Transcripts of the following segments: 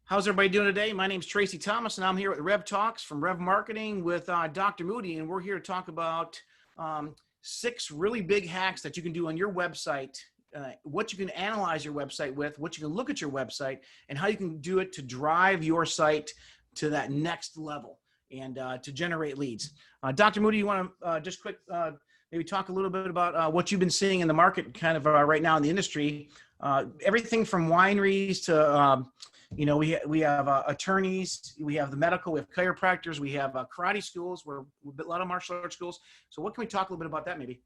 How's everybody doing today? My name is Tracy Thomas, and I'm here with Rev Talks from Rev Marketing with Dr. Moody, and we're here to talk about 6 really big hacks that you can do on your website, what you can analyze your website with, what you can look at your website, and how you can do it to drive your site to that next level and to generate leads. Dr. Moody, you want to just quick maybe talk a little bit about what you've been seeing in the market kind of right now in the industry, everything from wineries to we have attorneys, we have the medical, we have chiropractors, we have karate schools, we're a lot of martial arts schools. So what can we talk a little bit about that maybe?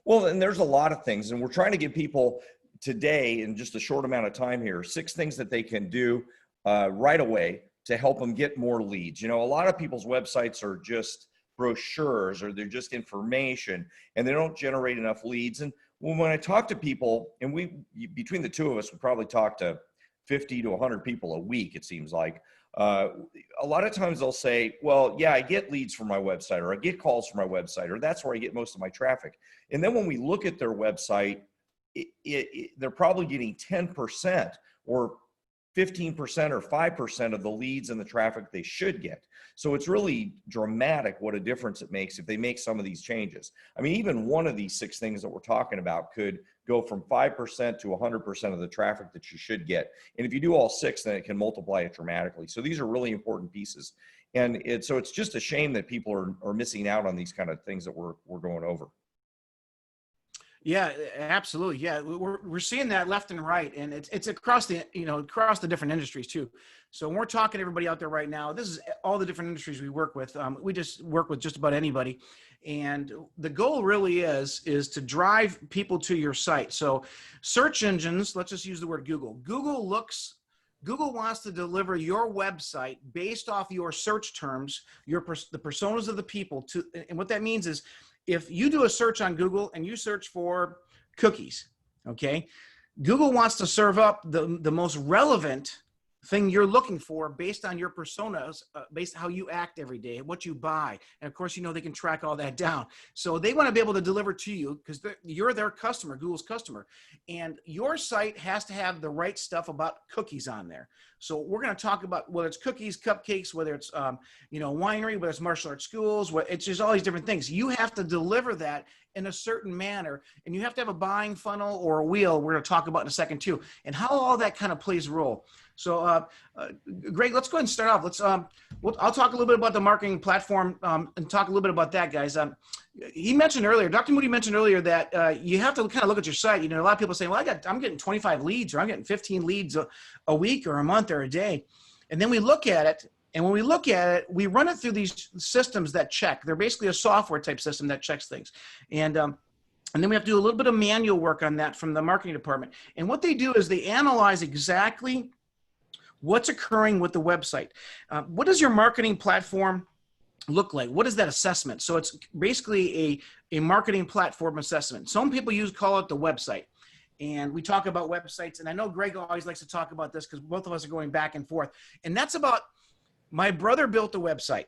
Well, and there's a lot of things, and we're trying to give people today in just a short amount of time here, 6 things that they can do right away to help them get more leads. You know, a lot of people's websites are just brochures or they're just information and they don't generate enough leads. And when I talk to people, and between the two of us, we probably talk to 50 to 100 people a week, it seems like. A lot of times they'll say, well, yeah, I get leads from my website, or I get calls from my website, or that's where I get most of my traffic. And then when we look at their website, they're probably getting 10% or 15% or 5% of the leads and the traffic they should get. So it's really dramatic what a difference it makes if they make some of these changes. I mean, even one of these 6 things that we're talking about could go from 5% to 100% of the traffic that you should get. And if you do all 6, then it can multiply it dramatically. So these are really important pieces. And so it's just a shame that people are missing out on these kind of things that we're going over. Yeah, absolutely. Yeah, we're seeing that left and right, and it's across the across the different industries too. So when we're talking to everybody out there right now, this is all the different industries we work with. We just work with just about anybody, and the goal really is to drive people to your site. So search engines, let's just use the word Google. Google wants to deliver your website based off your search terms, the personas of the people to, and what that means is, if you do a search on Google and you search for cookies, okay, Google wants to serve up the most relevant thing you're looking for based on your personas, based on how you act every day, what you buy. And of course, they can track all that down. So they want to be able to deliver to you because you're their customer, Google's customer. And your site has to have the right stuff about cookies on there. So we're going to talk about whether it's cookies, cupcakes, whether it's, winery, whether it's martial arts schools, it's just all these different things. You have to deliver that in a certain manner, and you have to have a buying funnel or a wheel we're going to talk about in a second too, and how all that kind of plays a role. So Greg, let's go ahead and start off. I'll talk a little bit about the marketing platform and talk a little bit about that, guys. He mentioned earlier, Dr. Moody mentioned earlier that you have to kind of look at your site. A lot of people saying, well, I'm getting 25 leads, or I'm getting 15 leads a week or a month or a day. And then we look at it, and when we look at it, we run it through these systems that check. They're basically a software type system that checks things. And then we have to do a little bit of manual work on that from the marketing department. And what they do is they analyze exactly what's occurring with the website. What does your marketing platform look like? What is that assessment? So it's basically a marketing platform assessment. Some people call it the website. And we talk about websites. And I know Greg always likes to talk about this because both of us are going back and forth. And that's about, my brother built a website.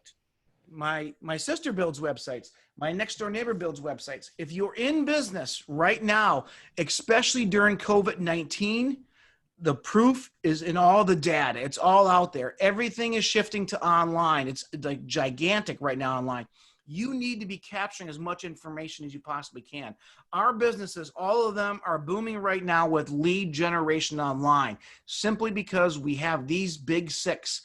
My sister builds websites. My next door neighbor builds websites. If you're in business right now, especially during COVID-19, the proof is in all the data. It's all out there. Everything is shifting to online. It's like gigantic right now online. You need to be capturing as much information as you possibly can. Our businesses, all of them are booming right now with lead generation online, simply because we have these big 6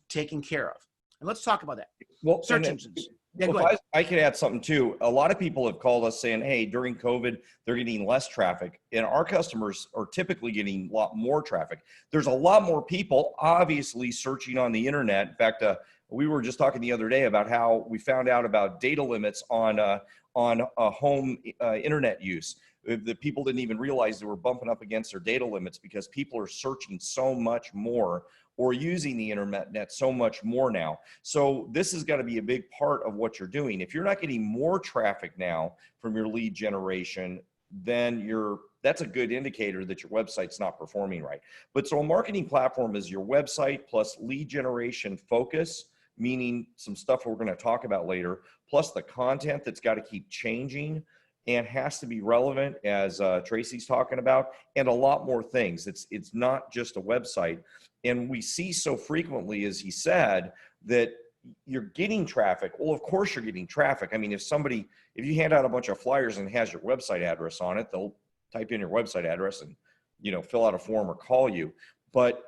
taken care of. And let's talk about that. Well, search engines. Yeah, if I could add something too. A lot of people have called us saying, hey, during COVID, they're getting less traffic, and our customers are typically getting a lot more traffic. There's a lot more people obviously searching on the internet. In fact, we were just talking the other day about how we found out about data limits on home internet use. The people didn't even realize they were bumping up against their data limits because people are searching so much more or using the internet so much more now. So this has got to be a big part of what you're doing. If you're not getting more traffic now from your lead generation, then that's a good indicator that your website's not performing right. But so a marketing platform is your website plus lead generation focus, meaning some stuff we're going to talk about later, plus the content that's got to keep changing. and has to be relevant, as Tracy's talking about, and a lot more things. It's not just a website. And we see so frequently, as he said, that you're getting traffic. Well, of course you're getting traffic. I mean, if you hand out a bunch of flyers and it has your website address on it, they'll type in your website address and, fill out a form or call you. But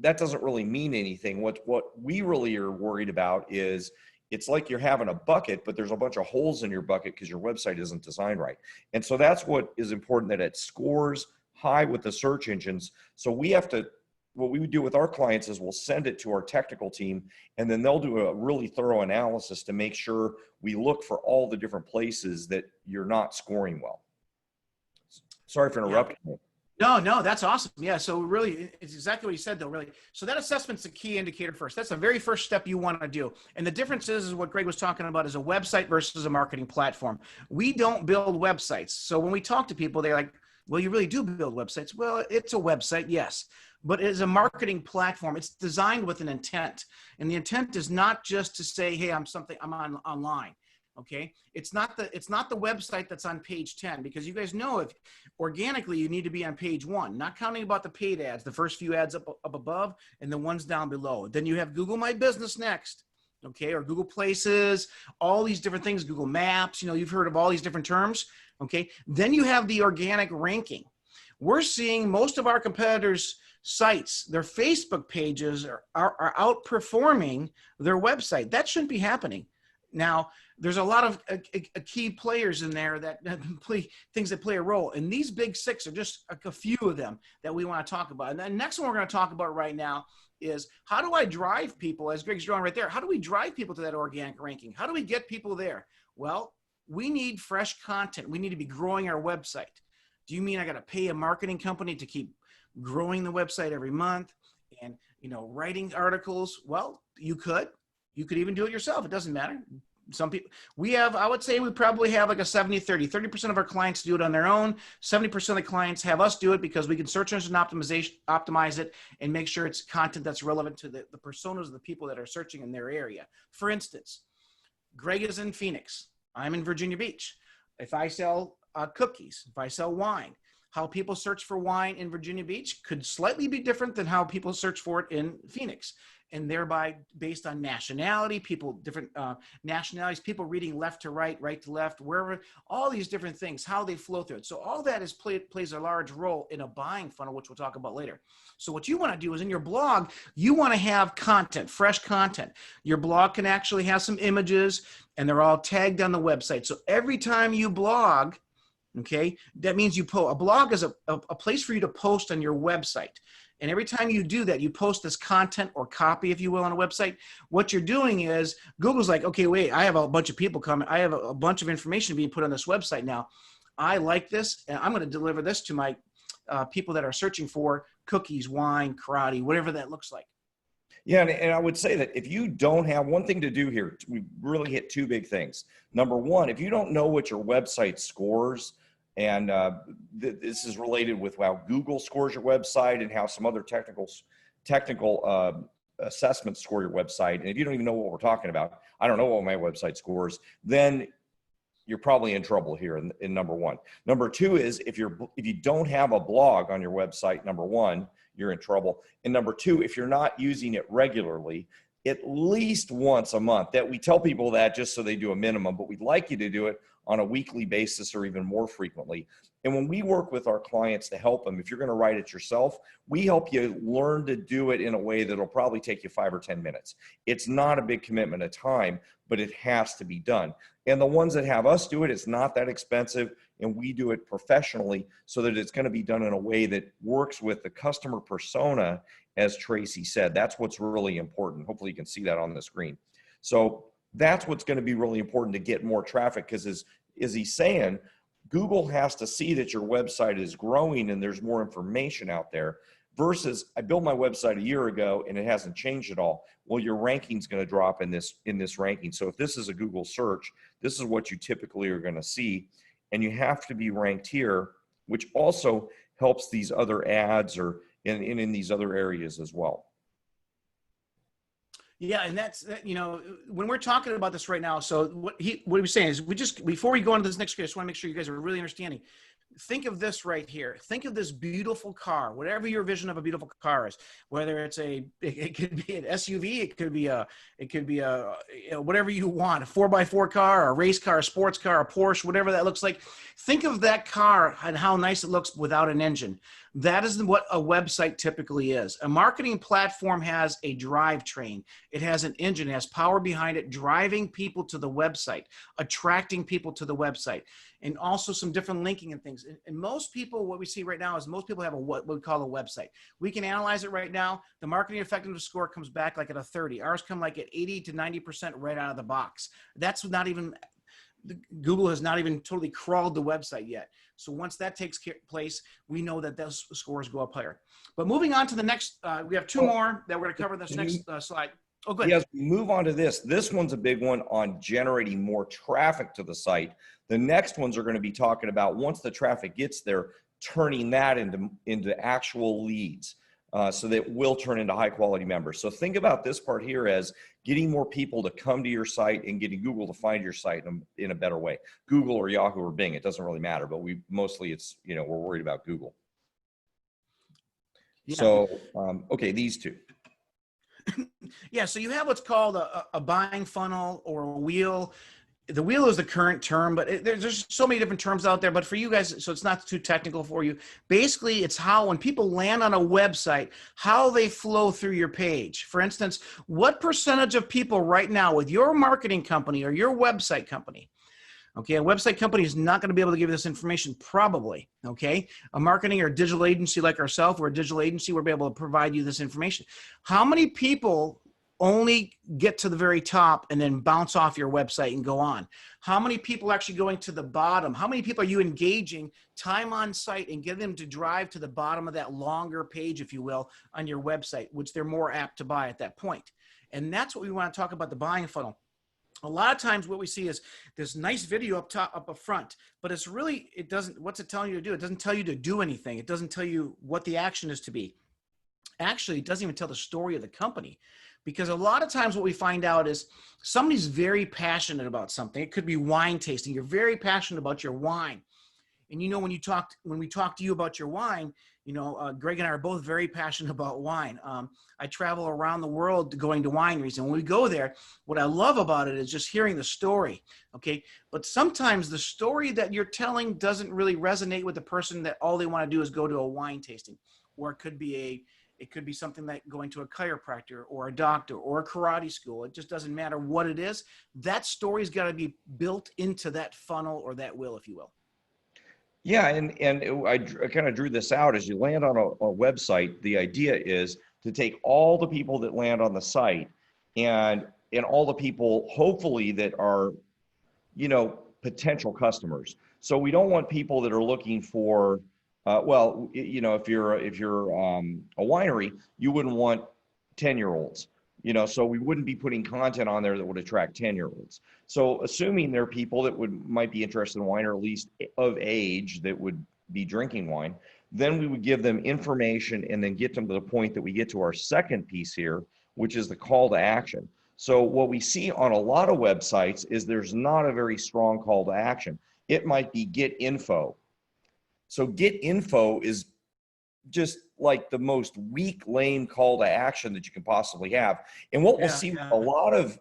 that doesn't really mean anything. What we really are worried about is, it's like you're having a bucket, but there's a bunch of holes in your bucket because your website isn't designed right. And so that's what is important, that it scores high with the search engines. So what we would do with our clients is we'll send it to our technical team, and then they'll do a really thorough analysis to make sure we look for all the different places that you're not scoring well. Sorry for interrupting you. No, that's awesome. Yeah. So really, it's exactly what you said, though, really. So that assessment's a key indicator first. That's the very first step you want to do. And the difference is what Greg was talking about, is a website versus a marketing platform. We don't build websites. So when we talk to people, they're like, well, you really do build websites. Well, it's a website, yes, but it is a marketing platform. It's designed with an intent. And the intent is not just to say, hey, I'm online. Okay. It's not the website that's on page 10, because you guys know, if organically, you need to be on page 1, not counting about the paid ads, the first few ads up above and the ones down below. Then you have Google My Business next. Okay. Or Google Places, all these different things, Google Maps, you've heard of all these different terms. Okay. Then you have the organic ranking. We're seeing most of our competitors' sites, their Facebook pages are outperforming their website. That shouldn't be happening. Now, there's a lot of key players in there that play things that play a role. And these big 6 are just a few of them that we want to talk about. And the next one we're going to talk about right now is, how do I drive people, as Greg's drawing right there, how do we drive people to that organic ranking? How do we get people there? Well, we need fresh content. We need to be growing our website. Do you mean I got to pay a marketing company to keep growing the website every month and, writing articles? Well, you could even do it yourself. It doesn't matter. Some people, I would say we probably have like a 70-30 of our clients do it on their own. 70% of the clients have us do it, because we can search engine optimize it and make sure it's content that's relevant to the personas of the people that are searching in their area. For instance, Greg is in Phoenix. I'm in Virginia Beach. If I sell cookies, if I sell wine, how people search for wine in Virginia Beach could slightly be different than how people search for it in Phoenix. And thereby, based on nationality, different nationalities, people reading left to right, right to left, wherever, all these different things, how they flow through it. So all that plays a large role in a buying funnel, which we'll talk about later. So what you want to do is, in your blog, you want to have content, fresh content. Your blog can actually have some images, and they're all tagged on the website. So every time you blog, okay, that means a blog is a place for you to post on your website. And every time you do that, you post this content or copy, if you will, on a website. What you're doing is, Google's like, okay, wait, I have a bunch of people coming. I have a bunch of information being put on this website now. I like this, and I'm going to deliver this to my people that are searching for cookies, wine, karate, whatever that looks like. Yeah, and I would say that if you don't have, one thing to do here, we really hit 2 big things. Number one, if you don't know what your website scores, and this is related with how Google scores your website and how some other technical assessments score your website. And if you don't even know what we're talking about, I don't know what my website scores, then you're probably in trouble here in number one. Number two is, if you don't have a blog on your website, number one, you're in trouble. And number two, if you're not using it regularly, at least once a month. That we tell people that just so they do a minimum, but we'd like you to do it on a weekly basis or even more frequently. And when we work with our clients to help them, if you're going to write it yourself, we help you learn to do it in a way that'll probably take you 5 or 10 minutes. It's not a big commitment of time, but it has to be done. And the ones that have us do it, it's not that expensive, and we do it professionally so that it's going to be done in a way that works with the customer persona, as Tracy said. That's what's really important. Hopefully you can see that on the screen. So that's what's going to be really important to get more traffic, because as he's saying, Google has to see that your website is growing and there's more information out there, versus I built my website a year ago and it hasn't changed at all. Well, your ranking's going to drop in this ranking. So if this is a Google search, this is what you typically are going to see, and you have to be ranked here, which also helps these other ads or in these other areas as well. Yeah, and you know, when we're talking about this right now, so what he was saying is, we just, before we go into this next case, I just want to make sure you guys are really understanding. Think of this right here. Think of this beautiful car, whatever your vision of a beautiful car is, whether it's it could be an SUV, it could be a, you know, whatever you want, a 4x4 car, a race car, a sports car, a Porsche, whatever that looks like. Think of that car and how nice it looks without an engine. That is what a website typically is. A marketing platform has a drivetrain. It has an engine, it has power behind it, driving people to the website, attracting people to the website, and also some different linking and things. And most people, what we see right now is most people have what we call a website. We can analyze it right now. The marketing effectiveness score comes back like at a 30. Ours come like at 80 to 90% right out of the box. That's not even, Google has not even totally crawled the website yet. So once that takes place, we know that those scores go up higher. But moving on to the next, we have two more that we're going to cover this next slide. Oh, good. Yes, move on to this. This one's a big one on generating more traffic to the site. The next ones are going to be talking about, once the traffic gets there, turning that into actual leads, so that will turn into high quality members. So think about this part here as getting more people to come to your site and getting Google to find your site in a better way. Google or Yahoo or Bing, it doesn't really matter, but it's, you know, we're worried about Google. Yeah. So, okay, these two. Yeah, so you have what's called a buying funnel or a wheel. The wheel is the current term, but there's so many different terms out there. But for you guys, so it's not too technical for you. Basically, it's how, when people land on a website, how they flow through your page. For instance, what percentage of people right now with your marketing company or your website company, okay, a website company is not going to be able to give you this information, probably, okay? A marketing or digital agency like ourselves, we're a digital agency, we'll be able to provide you this information. How many people only get to the very top and then bounce off your website and go on? How many people actually going to the bottom? How many people are you engaging time on site and get them to drive to the bottom of that longer page, if you will, on your website, which they're more apt to buy at that point? And that's what we want to talk about, the buying funnel. A lot of times what we see is this nice video up top, up front, but it's really, it doesn't, what's it telling you to do? It doesn't tell you to do anything. It doesn't tell you what the action is to be. Actually, it doesn't even tell the story of the company, because a lot of times what we find out is somebody's very passionate about something. It could be wine tasting. You're very passionate about your wine. And you know, when we talk to you about your wine, you know, Greg and I are both very passionate about wine. I travel around the world going to wineries, and when we go there, what I love about it is just hearing the story. Okay, but sometimes the story that you're telling doesn't really resonate with the person that all they want to do is go to a wine tasting, or it could be something like going to a chiropractor or a doctor or a karate school. It just doesn't matter what it is. That story's got to be built into that funnel or that wheel, if you will. Yeah, and I kind of drew this out. As you land on a website, the idea is to take all the people that land on the site and all the people, hopefully, that are, you know, potential customers. So we don't want people that are looking for, well, you know, if you're a winery, you wouldn't want 10-year-olds. You know, so we wouldn't be putting content on there that would attract 10-year-olds. So assuming there are people that might be interested in wine, or at least of age, that would be drinking wine, then we would give them information and then get them to the point that we get to our second piece here, which is the call to action. So what we see on a lot of websites is there's not a very strong call to action. It might be get info. So get info is just like the most weak, lame call to action that you can possibly have. And what we'll see with a lot of,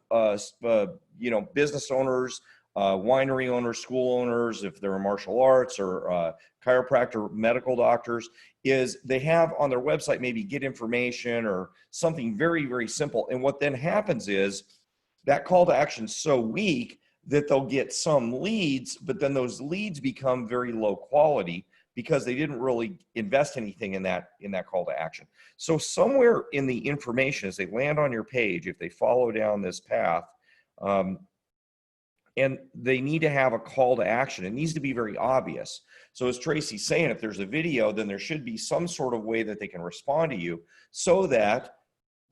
you know, business owners, winery owners, school owners, if they're in martial arts, or chiropractor, medical doctors, is they have on their website maybe get information or something very, very simple. And what then happens is that call to action is so weak that they'll get some leads, but then those leads become very low quality, because they didn't really invest anything in that call to action. So somewhere in the information, as they land on your page, if they follow down this path, and they need to have a call to action, it needs to be very obvious. So as Tracy's saying, if there's a video, then there should be some sort of way that they can respond to you, so that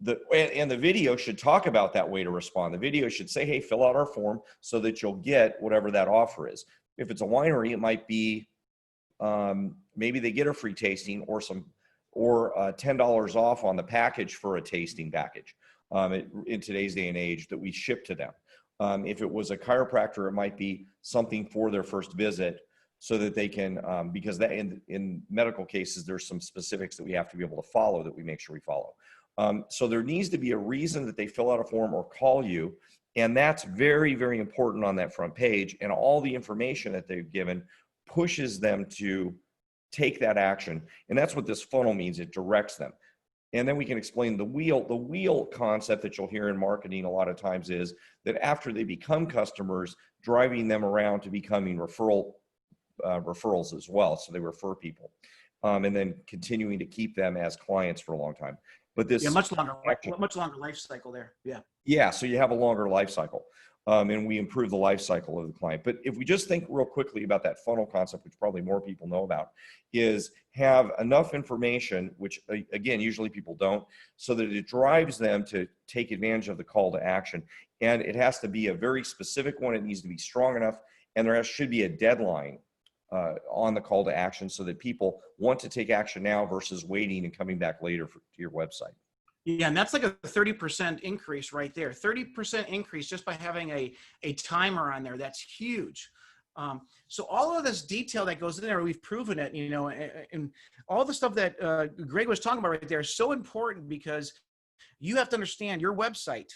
the video should talk about that way to respond. The video should say, hey, fill out our form so that you'll get whatever that offer is. If it's a winery, it might be, maybe they get a free tasting or $10 off on the package for a tasting package. in today's day and age that we ship to them. If it was a chiropractor, it might be something for their first visit so that they can, because that in medical cases, there's some specifics that we have to be able to follow that we make sure we follow. So there needs to be a reason that they fill out a form or call you. And that's very, very important on that front page. And all the information that they've given pushes them to take that action. And that's what this funnel means. It directs them. And then we can explain the wheel. The wheel concept that you'll hear in marketing a lot of times is that after they become customers, driving them around to becoming referrals as well. So they refer people, and then continuing to keep them as clients for a long time. But this much longer life cycle there. Yeah. So you have a longer life cycle, and we improve the life cycle of the client. But if we just think real quickly about that funnel concept, which probably more people know about, is have enough information, which again, usually people don't, so that it drives them to take advantage of the call to action. And it has to be a very specific one. It needs to be strong enough. And there should be a deadline on the call to action so that people want to take action now versus waiting and coming back later to your website. Yeah, and that's like a 30% increase right there. 30% increase just by having a timer on there. That's huge. So all of this detail that goes in there, we've proven it, and all the stuff that Greg was talking about right there is so important because you have to understand your website.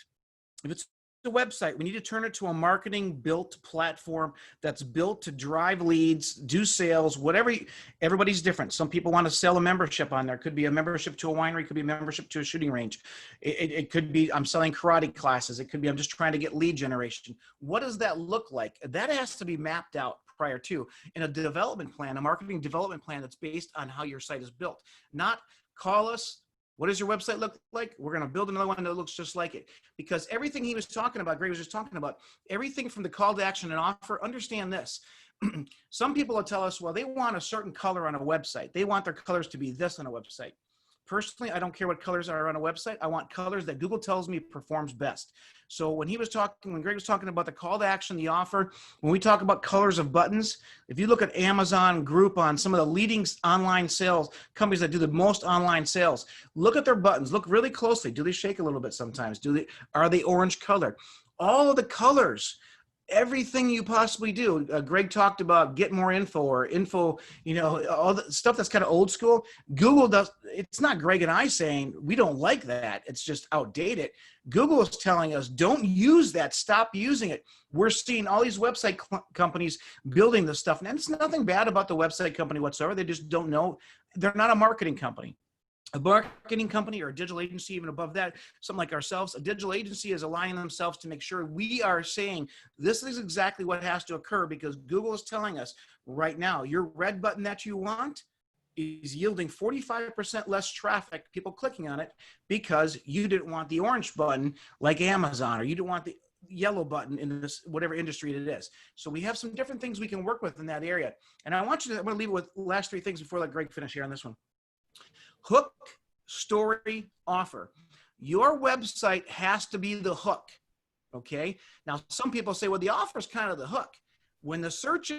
If it's a website, we need to turn it to a marketing built platform that's built to drive leads, do sales, whatever. Everybody's different. Some people want to sell a membership on there. It could be a membership to a winery, it could be a membership to a shooting range. It could be I'm selling karate classes. It could be I'm just trying to get lead generation. What does that look like? That has to be mapped out prior to in a development plan, a marketing development plan that's based on how your site is built. Not call us. What does your website look like? We're going to build another one that looks just like it. Because everything he was talking about, Greg was just talking about, everything from the call to action and offer, understand this. Some people will tell us, well, they want a certain color on a website. They want their colors to be this on a website. Personally, I don't care what colors are on a website. I want colors that Google tells me performs best. So when Greg was talking about the call to action, the offer, when we talk about colors of buttons, if you look at Amazon, Groupon, some of the leading online sales companies that do the most online sales, look at their buttons. Look really closely. Do they shake a little bit sometimes? Are they orange color? All of the colors. Everything you possibly do. Greg talked about get more info or info, all the stuff that's kind of old school. Google does. It's not Greg and I saying we don't like that. It's just outdated. Google is telling us don't use that. Stop using it. We're seeing all these website companies building this stuff. And it's nothing bad about the website company whatsoever. They just don't know. They're not a marketing company. A marketing company or a digital agency, even above that, something like ourselves, a digital agency is aligning themselves to make sure we are saying this is exactly what has to occur because Google is telling us right now, your red button that you want is yielding 45% less traffic, people clicking on it because you didn't want the orange button like Amazon, or you didn't want the yellow button in this, whatever industry it is. So we have some different things we can work with in that area. And I'm going to leave it with the last three things before I let Greg finish here on this one. Hook, story, offer. Your website has to be the hook, okay? Now, some people say, well, the offer is kind of the hook. When I search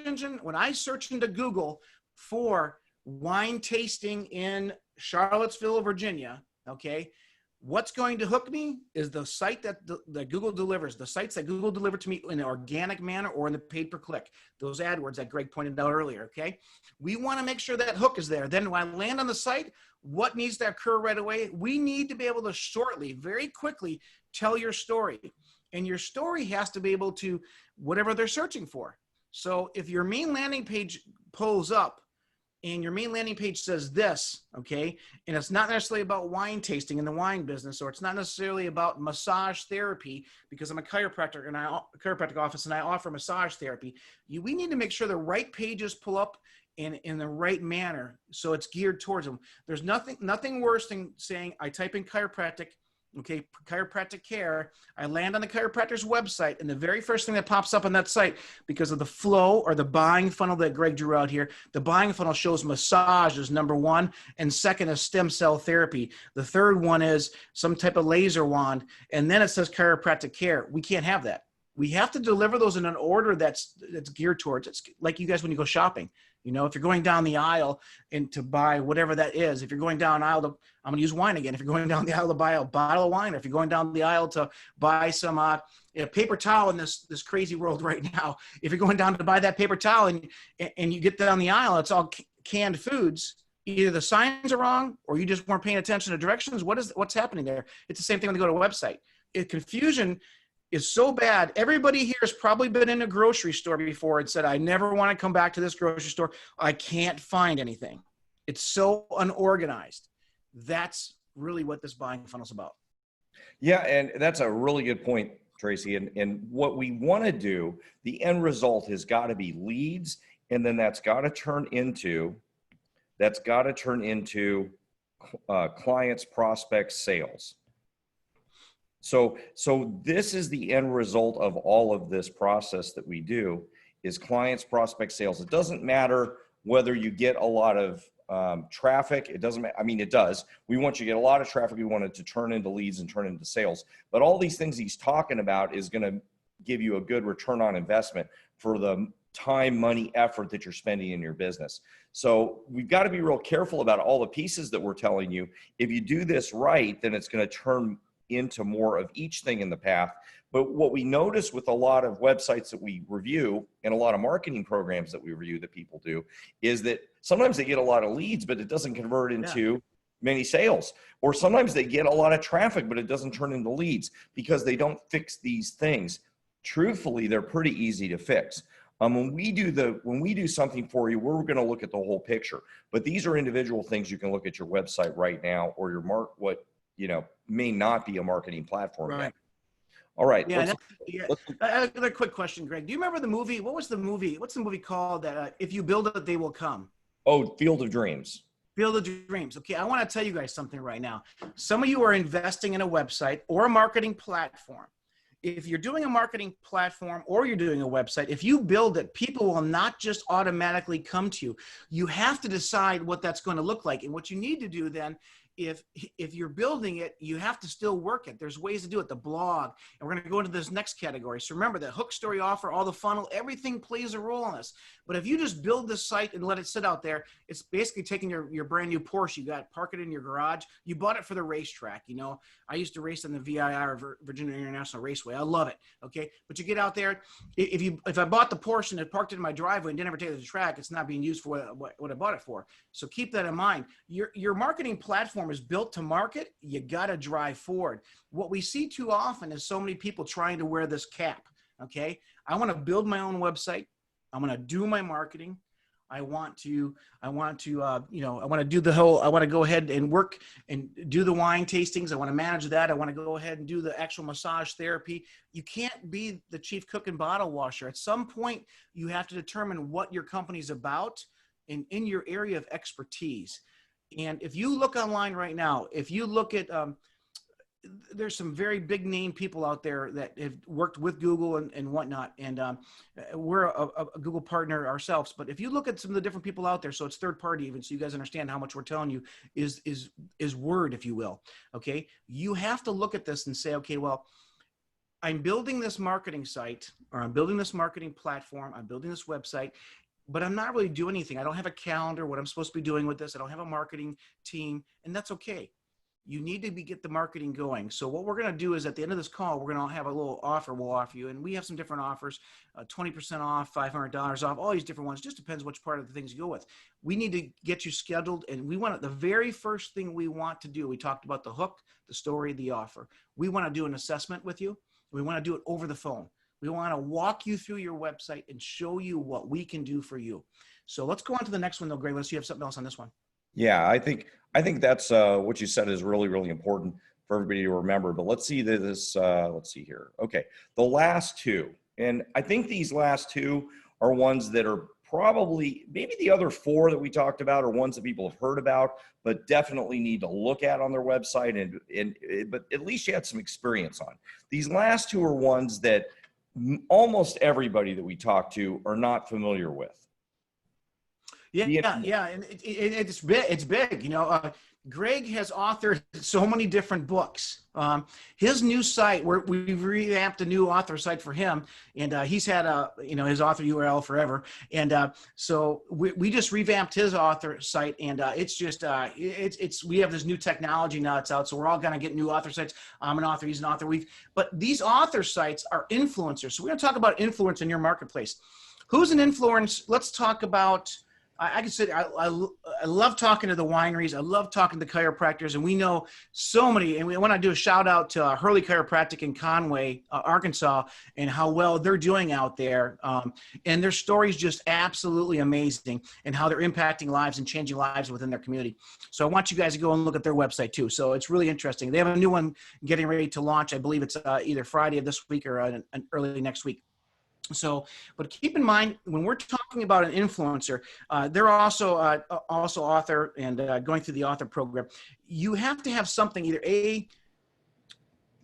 into Google for wine tasting in Charlottesville, Virginia, okay, what's going to hook me is the site that Google delivers, the sites that Google deliver to me in an organic manner or in the pay per click, those AdWords that Greg pointed out earlier, okay? We want to make sure that hook is there. Then when I land on the site, what needs to occur right away? We need to be able to shortly, very quickly, tell your story. And your story has to be able to, whatever they're searching for. So if your main landing page pulls up, and your main landing page says this, okay, and it's not necessarily about wine tasting in the wine business, or it's not necessarily about massage therapy because I'm a chiropractor and a chiropractic office and I offer massage therapy. We need to make sure the right pages pull up in the right manner so it's geared towards them. There's nothing worse than saying I type in chiropractic, okay, chiropractic care. I land on the chiropractor's website, and the very first thing that pops up on that site, because of the flow or the buying funnel that Greg drew out here, the buying funnel shows massage as number one, and second is stem cell therapy. The third one is some type of laser wand, and then it says chiropractic care. We can't have that. We have to deliver those in an order that's geared towards. It's like you guys when you go shopping. You know, if you're going down the aisle and to buy whatever that is, if you're going down the aisle to, I'm going to use wine again. If you're going down the aisle to buy a bottle of wine, or if you're going down the aisle to buy some paper towel in this crazy world right now, if you're going down to buy that paper towel and you get down the aisle, it's all canned foods. Either the signs are wrong or you just weren't paying attention to directions. What's happening there? It's the same thing when you go to a website. Confusion is so bad. Everybody here has probably been in a grocery store before and said, I never want to come back to this grocery store. I can't find anything. It's so unorganized. That's really what this buying funnel is about. Yeah, and that's a really good point, Tracy. And what we want to do, the end result has got to be leads, and then that's got to turn into clients, prospects, sales. So this is the end result of all of this process that we do is clients, prospects, sales. It doesn't matter whether you get a lot of traffic. It doesn't matter. I mean, it does. We want you to get a lot of traffic. We want it to turn into leads and turn into sales. But all these things he's talking about is going to give you a good return on investment for the time, money, effort that you're spending in your business. So we've got to be real careful about all the pieces that we're telling you. If you do this right, then it's going to turn into more of each thing in the path. But what we notice with a lot of websites that we review and a lot of marketing programs that we review that people do is that sometimes they get a lot of leads, but it doesn't convert into many sales. Or sometimes they get a lot of traffic, but it doesn't turn into leads because they don't fix these things. Truthfully, they're pretty easy to fix. When we do something for you, we're going to look at the whole picture. But these are individual things you can look at your website right now, or your may not be a marketing platform Right. yet. All right. Yeah. Another quick question, Greg. Do you remember the movie? What was the movie? What's the movie called that if you build it, they will come? Oh, Field of Dreams. Field of Dreams. Okay. I want to tell you guys something right now. Some of you are investing in a website or a marketing platform. If you're doing a marketing platform or you're doing a website, if you build it, people will not just automatically come to you. You have to decide what that's going to look like. And what you need to do then, if you're building it, you have to still work it. There's ways to do it, the blog. And we're going to go into this next category. So remember the hook, story, offer, all the funnel, everything plays a role in this. But if you just build this site and let it sit out there, it's basically taking your brand new Porsche. You got park it in your garage. You bought it for the racetrack. You know, I used to race on the VIR, Virginia International Raceway. I love it. Okay. But you get out there. If I bought the Porsche and it parked it in my driveway and didn't ever take it to the track, it's not being used for what I bought it for. So keep that in mind. Your marketing platform is built to market. You got to drive forward. What we see too often is so many people trying to wear this cap. Okay. I want to build my own website. I'm going to do my marketing. I want to do the whole, I want to go ahead and work and do the wine tastings. I want to manage that. I want to go ahead and do the actual massage therapy. You can't be the chief cook and bottle washer. At some point, you have to determine what your company's about in your area of expertise. And if you look online right now, if you look at, there's some very big name people out there that have worked with Google and whatnot. And we're a Google partner ourselves. But if you look at some of the different people out there, so it's third party even, so you guys understand how much we're telling you is word, if you will. Okay. You have to look at this and say, okay, well, I'm building this marketing site, or I'm building this marketing platform. I'm building this website, but I'm not really doing anything. I don't have a calendar, what I'm supposed to be doing with this. I don't have a marketing team, and that's okay. You need to get the marketing going. So what we're going to do is at the end of this call, we're going to have a little offer we'll offer you. And we have some different offers, 20% off, $500 off, all these different ones. Just depends which part of the things you go with. We need to get you scheduled. And we want the very first thing we want to do. We talked about the hook, the story, the offer. We want to do an assessment with you. We want to do it over the phone. We want to walk you through your website and show you what we can do for you. So let's go on to the next one though, Greg. Unless you have something else on this one. Yeah, I think that's what you said is really, really important for everybody to remember. But let's see this. Let's see here. Okay, the last two, and I think these last two are ones that are probably maybe the other four that we talked about are ones that people have heard about, but definitely need to look at on their website but at least you had some experience on. These last two are ones that almost everybody that we talk to are not familiar with. Yeah, and it's big. It's big. Greg has authored so many different books. His new site, where we've revamped a new author site for him, and he's had his author URL forever, and so we just revamped his author site, and it's just we have this new technology now that's out, so we're all gonna get new author sites. I'm an author, he's an author. But these author sites are influencers, so we're gonna talk about influence in your marketplace. Who's an influence? Let's talk about. I can say I love talking to the wineries. I love talking to chiropractors, and we know so many. And we want to do a shout out to Hurley Chiropractic in Conway, Arkansas, and how well they're doing out there. And their stories just absolutely amazing, and how they're impacting lives and changing lives within their community. So I want you guys to go and look at their website too. So it's really interesting. They have a new one getting ready to launch. I believe it's either Friday of this week or early next week. So, but keep in mind when we're talking about an influencer, they're also author and going through the author program. You have to have something either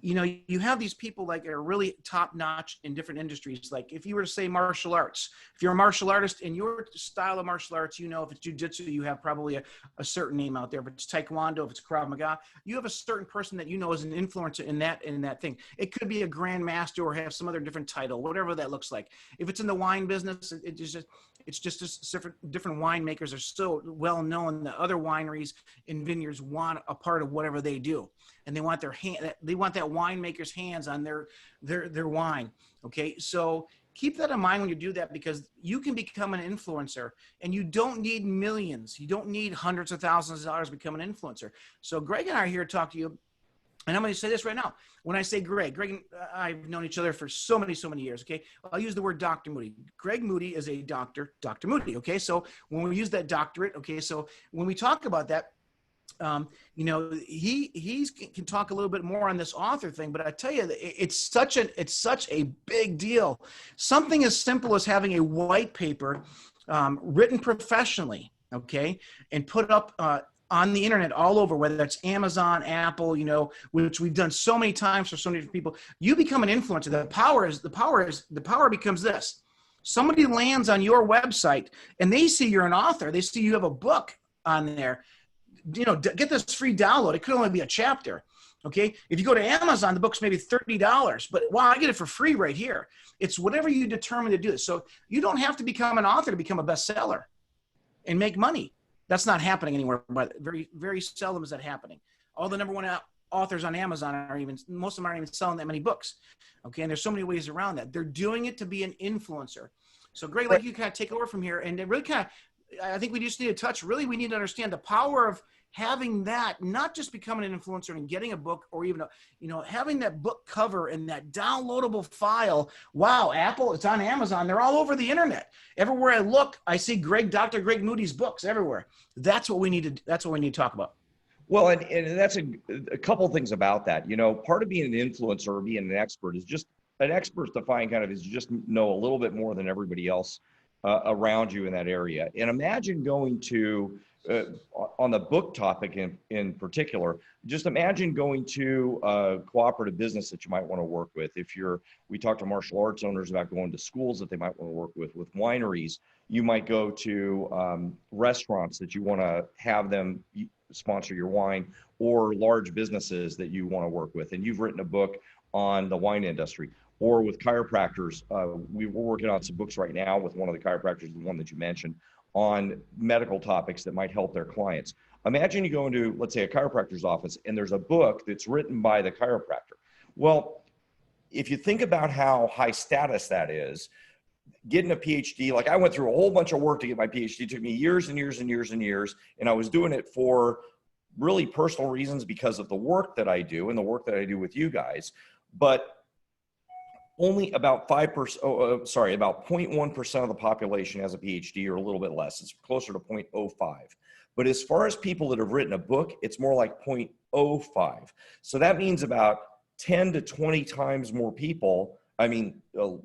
you have these people like are really top notch in different industries. Like if you were to say martial arts, if you're a martial artist in your style of martial arts, if it's jujitsu, you have probably a certain name out there. If it's taekwondo, if it's Krav Maga, you have a certain person that is an influencer in that thing. It could be a grandmaster or have some other different title, whatever that looks like. If it's in the wine business, it's just different winemakers are so well known that other wineries and vineyards want a part of whatever they do. And they want that winemaker's hands on their wine. Okay, so keep that in mind when you do that, because you can become an influencer, and you don't need millions. You don't need hundreds of thousands of dollars to become an influencer. So Greg and I are here to talk to you. And I'm going to say this right now. When I say Greg and I've known each other for so many years. Okay, I'll use the word Dr. Moody. Greg Moody is a doctor, Dr. Moody. Okay, so when we use that doctorate, okay, so when we talk about that, he can talk a little bit more on this author thing, but I tell you, it's such a big deal. Something as simple as having a white paper written professionally, okay, and put up on the internet all over, whether that's Amazon, Apple, which we've done so many times for so many different people. You become an influencer. The power becomes this. Somebody lands on your website and they see you're an author. They see you have a book on there. Get this free download. It could only be a chapter. Okay. If you go to Amazon, the book's maybe $30, but wow, I get it for free right here. It's whatever you determine to do. So you don't have to become an author to become a bestseller and make money. That's not happening anywhere, but very, very seldom is that happening. All the number one authors on Amazon most of them aren't even selling that many books. Okay. And there's so many ways around that. They're doing it to be an influencer. So Greg, like you kind of take over from here, and it really I think we just need to touch, really, we need to understand the power of having that, not just becoming an influencer and getting a book, or even, having that book cover and that downloadable file. Wow, Apple, it's on Amazon. They're all over the internet. Everywhere I look, I see Dr. Greg Moody's books everywhere. That's what we need to talk about. Well, and that's a couple of things about that. Part of being an influencer or being an expert is just an expert's defined kind of is just know a little bit more than everybody else around you in that area. And imagine going to, on the book topic in particular, just imagine going to a cooperative business that you might want to work with. We talk to martial arts owners about going to schools that they might want to work with wineries. You might go to restaurants that you want to have them sponsor your wine, or large businesses that you want to work with. And you've written a book on the wine industry. Or with chiropractors, we're working on some books right now with one of the chiropractors, the one that you mentioned, on medical topics that might help their clients. Imagine you go into, let's say, a chiropractor's office, and there's a book that's written by the chiropractor. Well, if you think about how high status that is, getting a PhD, like I went through a whole bunch of work to get my PhD. It took me years and years and years and years, and I was doing it for really personal reasons because of the work that I do and the work that I do with you guys. But only about 5%, about 0.1% of the population has a PhD, or a little bit less. It's closer to 0.05. But as far as people that have written a book, it's more like 0.05. So that means about 10 to 20 times more people,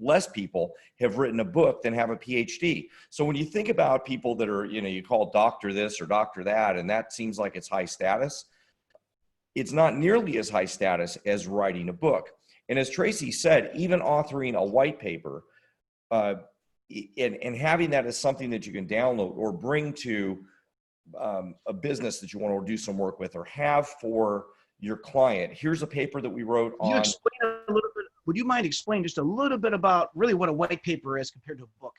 less people have written a book than have a PhD. So when you think about people that are, you call doctor this or doctor that, and that seems like it's high status, it's not nearly as high status as writing a book. And as Tracy said, even authoring a white paper and having that as something that you can download or bring to a business that you want to do some work with or have for your client. Here's a paper that we wrote Can you on. explain a little bit? Would you mind explaining just a little bit about really what a white paper is compared to a book?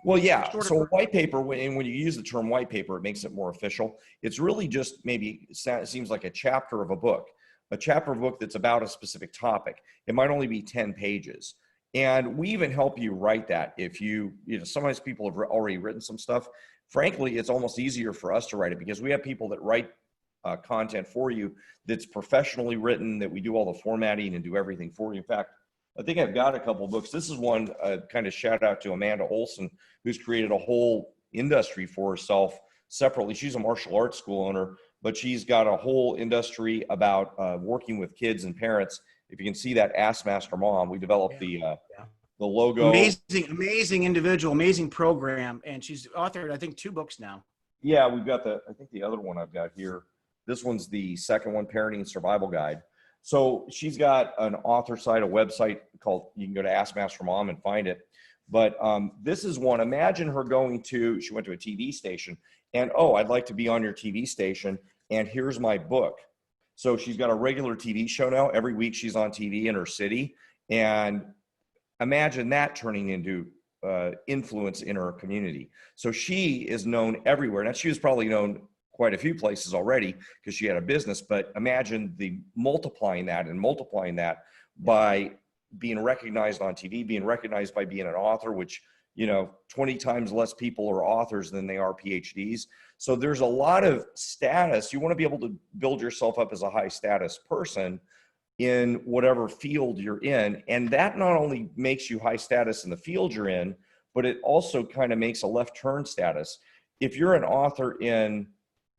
Well, yeah. Sort of. So a white paper, when you use the term white paper, it makes it more official. It's really just maybe it seems like a chapter of a book, that's about a specific topic. It might only be 10 pages. And we even help you write that. If sometimes people have already written some stuff. Frankly, it's almost easier for us to write it because we have people that write content for you that's professionally written, that we do all the formatting and do everything for you. In fact, I think I've got a couple books. This is one kind of shout out to Amanda Olson, who's created a whole industry for herself separately. She's a martial arts school owner, but she's got a whole industry about working with kids and parents. If you can see that Ask Master Mom, we developed the logo. Amazing individual, amazing program. And she's authored, I think, 2 books now. Yeah, we've got I think the other one I've got here. This one's the second one, Parenting Survival Guide. So she's got an author site, a website called, you can go to Ask Master Mom and find it. But this is one, imagine her she went to a TV station and, oh, I'd like to be on your TV station and here's my book. So she's got a regular TV show now. Every week she's on TV in her city. And imagine that turning into influence in her community. So she is known everywhere. Now she was probably known quite a few places already because she had a business, but imagine multiplying that by being recognized on TV, being recognized by being an author, which, 20 times less people are authors than they are PhDs. So there's a lot of status. You want to be able to build yourself up as a high status person in whatever field you're in. And that not only makes you high status in the field you're in, but it also kind of makes a left turn status. If you're an author in,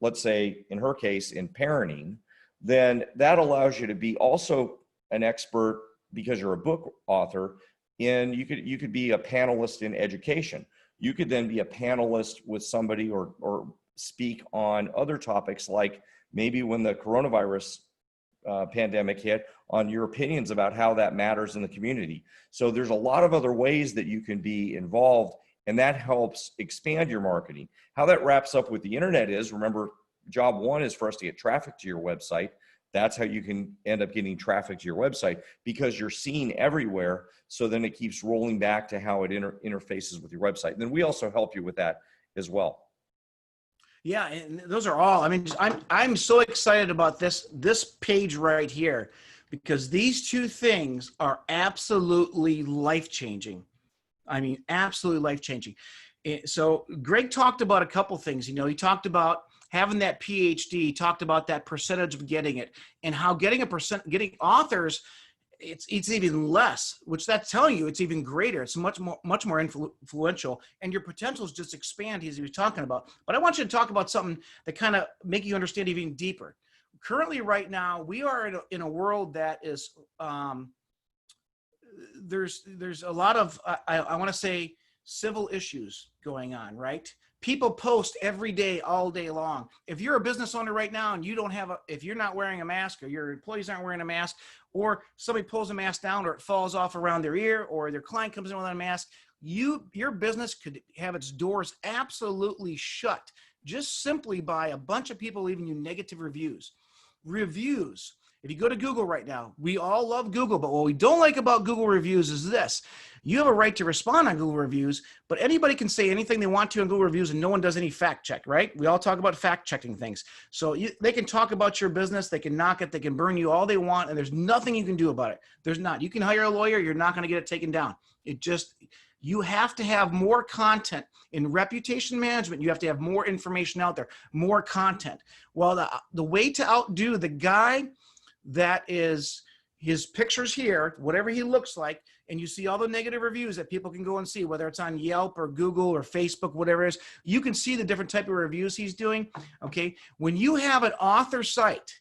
let's say in her case, in parenting, then that allows you to be also an expert because you're a book author. And you could be a panelist in education. You could then be a panelist with somebody or speak on other topics, like maybe when the coronavirus pandemic hit, on your opinions about how that matters in the community. So there's a lot of other ways that you can be involved, and that helps expand your marketing. How that wraps up with the internet is, remember, job one is for us to get traffic to your website. That's how you can end up getting traffic to your website, because you're seen everywhere. So then it keeps rolling back to how it interfaces with your website. And then we also help you with that as well. Yeah, and those are all. I mean, I'm so excited about this page right here, because these 2 things are absolutely life-changing. I mean, absolutely life-changing. So Greg talked about a couple things. He talked about having that PhD, he talked about that percentage of getting it, and how getting authors, it's even less, which that's telling you it's even greater. It's much more influential, and your potentials just expand, as he was talking about. But I want you to talk about something that kind of make you understand even deeper. Currently, right now, we are in a world that is, there's a lot of, I want to say, civil issues going on, right? People post every day, all day long. If you're a business owner right now and if you're not wearing a mask, or your employees aren't wearing a mask, or somebody pulls a mask down, or it falls off around their ear, or their client comes in without a mask, your business could have its doors absolutely shut just simply by a bunch of people leaving you negative reviews. If you go to Google right now, we all love Google, but what we don't like about Google reviews is this. You have a right to respond on Google reviews, but anybody can say anything they want to on Google reviews, and no one does any fact check, right? We all talk about fact checking things. So they can talk about your business, they can knock it, they can burn you all they want, and there's nothing you can do about it. There's not. You can hire a lawyer, you're not going to get it taken down. You have to have more content in reputation management. You have to have more information out there, more content. Well, the way to outdo the guy that is his pictures here, whatever he looks like, and you see all the negative reviews that people can go and see, whether it's on Yelp or Google or Facebook, whatever it is, you can see the different type of reviews he's doing. Okay. When you have an author site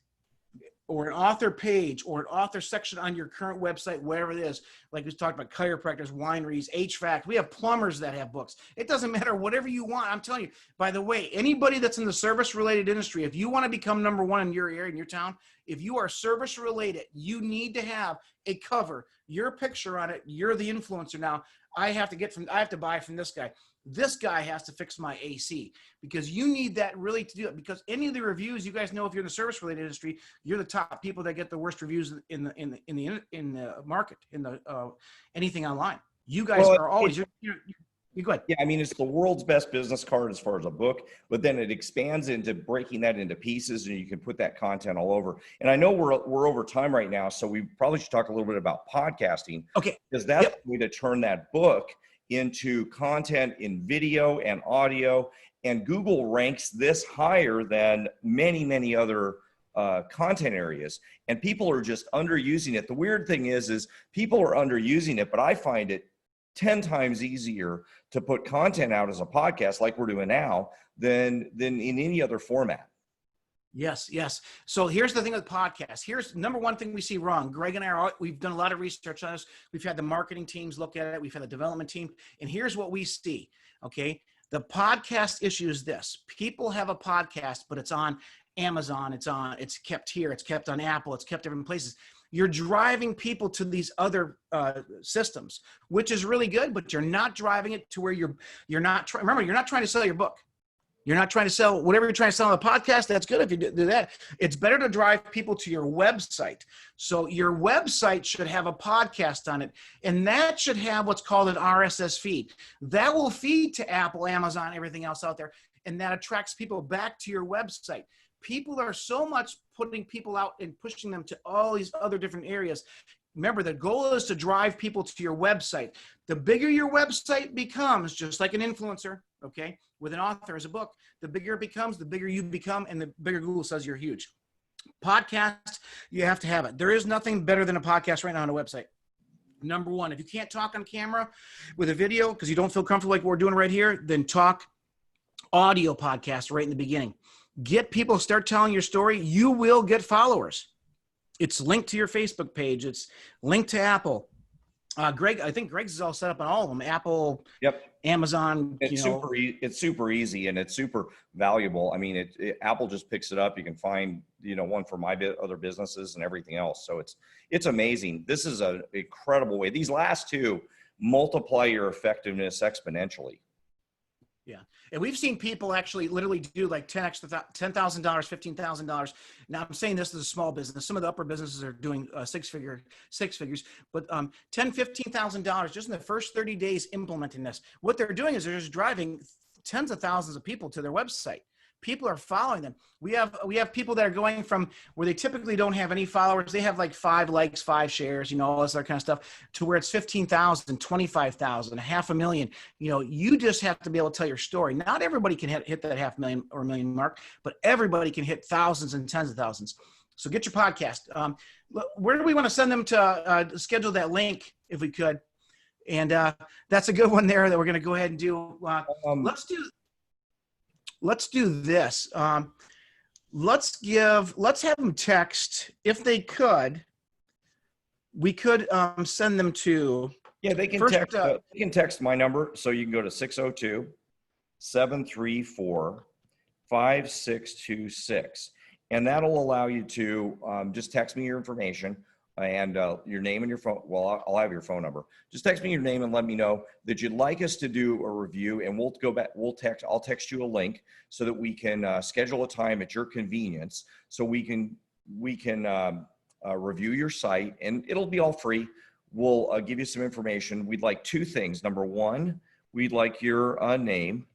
or an author page or an author section on your current website, wherever it is, like we talked about chiropractors, wineries, HVAC, we have plumbers that have books. It doesn't matter, whatever you want. I'm telling you, by the way, anybody that's in the service related industry, if you want to become number one in your area, in your town, if you are service related, you need to have a cover, your picture on it. You're the influencer now. I have to buy from this guy. this guy has to fix my AC, because you need that really to do it. Because any of the reviews, you guys know, if you're in the service related industry, you're the top people that get the worst reviews in the market, in the anything online. You guys are always, you go ahead. Yeah, I mean, it's the world's best business card as far as a book, but then it expands into breaking that into pieces, and you can put that content all over. And I know we're over time right now, so we probably should talk a little bit about podcasting. Okay. Because that's the way to turn that book into content in video and audio. And Google ranks this higher than many, many other content areas. And people are just underusing it. The weird thing is people are underusing it, but I find it 10 times easier to put content out as a podcast like we're doing now than in any other format. Yes, yes. So here's the thing with podcasts. Here's number one thing we see wrong. Greg and I we've done a lot of research on this. We've had the marketing teams look at it. We've had the development team. And here's what we see, okay? The podcast issue is this. People have a podcast, but it's on Amazon. It's kept here. It's kept on Apple. It's kept different places. You're driving people to these other systems, which is really good, but you're not driving it to where you're not remember, you're not trying to sell your book. You're not trying to sell whatever you're trying to sell on the podcast. That's good if you do that. It's better to drive people to your website. So your website should have a podcast on it, and that should have what's called an RSS feed. That will feed to Apple, Amazon, everything else out there, and that attracts people back to your website. People are so much putting people out and pushing them to all these other different areas. Remember, the goal is to drive people to your website. The bigger your website becomes, just like an influencer, okay, with an author as a book, the bigger it becomes, the bigger you become, and the bigger Google says you're huge. Podcast, you have to have it. There is nothing better than a podcast right now on a website. Number one, if you can't talk on camera with a video because you don't feel comfortable like we're doing right here, then talk audio podcast right in the beginning. Get people, start telling your story. You will get followers. It's linked to your Facebook page. It's linked to Apple. Greg, I think Greg's is all set up on all of them. Apple, Amazon. It's super easy and it's super valuable. I mean, Apple just picks it up. You can find, one for my other businesses and everything else. So it's amazing. This is an incredible way. These last two multiply your effectiveness exponentially. Yeah. And we've seen people actually literally do like $10,000, $15,000. Now I'm saying this is a small business. Some of the upper businesses are doing six figures, but $10,000, $15,000 just in the first 30 days implementing this. What they're doing is they're just driving tens of thousands of people to their website. People are following them. We have people that are going from where they typically don't have any followers. They have like 5 likes, 5 shares, all this other kind of stuff, to where it's 15,000, 25,000, 500,000. You just have to be able to tell your story. Not everybody can hit that 500,000 or 1 million mark, but everybody can hit thousands and tens of thousands. So get your podcast. Where do we want to send them to schedule that link if we could? And that's a good one there that we're going to go ahead and do. Let's do this. Let's have them text. If they could, we could send them to. Yeah, they can text. They can text my number. So you can go to 602-734-5626. And that'll allow you to just text me your information and your name and your phone. Well, I'll have your phone number. Just text me your name and let me know that you'd like us to do a review, and we'll go back. I'll text you a link so that we can schedule a time at your convenience, so we can review your site, and it'll be all free. We'll give you some information. We'd like 2 things. Number one, we'd like your name,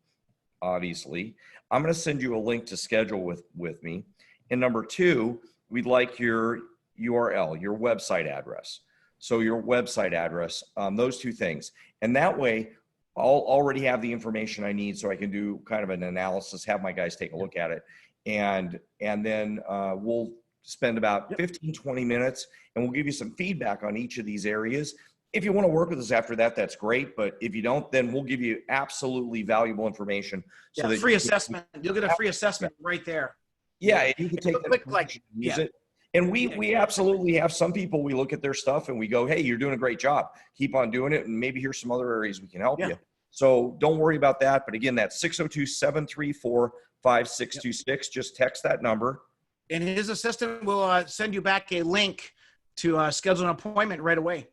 obviously. I'm going to send you a link to schedule with me. And number 2, we'd like your URL, your website address. So your website address, those 2 things. And that way I'll already have the information I need, so I can do kind of an analysis, have my guys take a look at it. And then we'll spend about 15, 20 minutes, and we'll give you some feedback on each of these areas. If you want to work with us after that, that's great. But if you don't, then we'll give you absolutely valuable information. So that free assessment. You'll get a free assessment right there. Yeah. And you can take that and use it. And we absolutely have some people, we look at their stuff and we go, hey, you're doing a great job. Keep on doing it. And maybe here's some other areas we can help you. So don't worry about that. But again, that's 602-734-5626. Just text that number. And his assistant will send you back a link to schedule an appointment right away.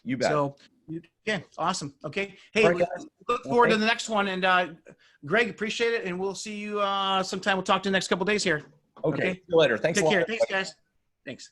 You bet. So You can. Awesome. Okay. Hey, All right, guys. look forward to the next one. And Greg, appreciate it. And we'll see you sometime. We'll talk to you the next couple days here. Okay. See you later. Thanks a Take lot. care. Thanks, guys. Thanks.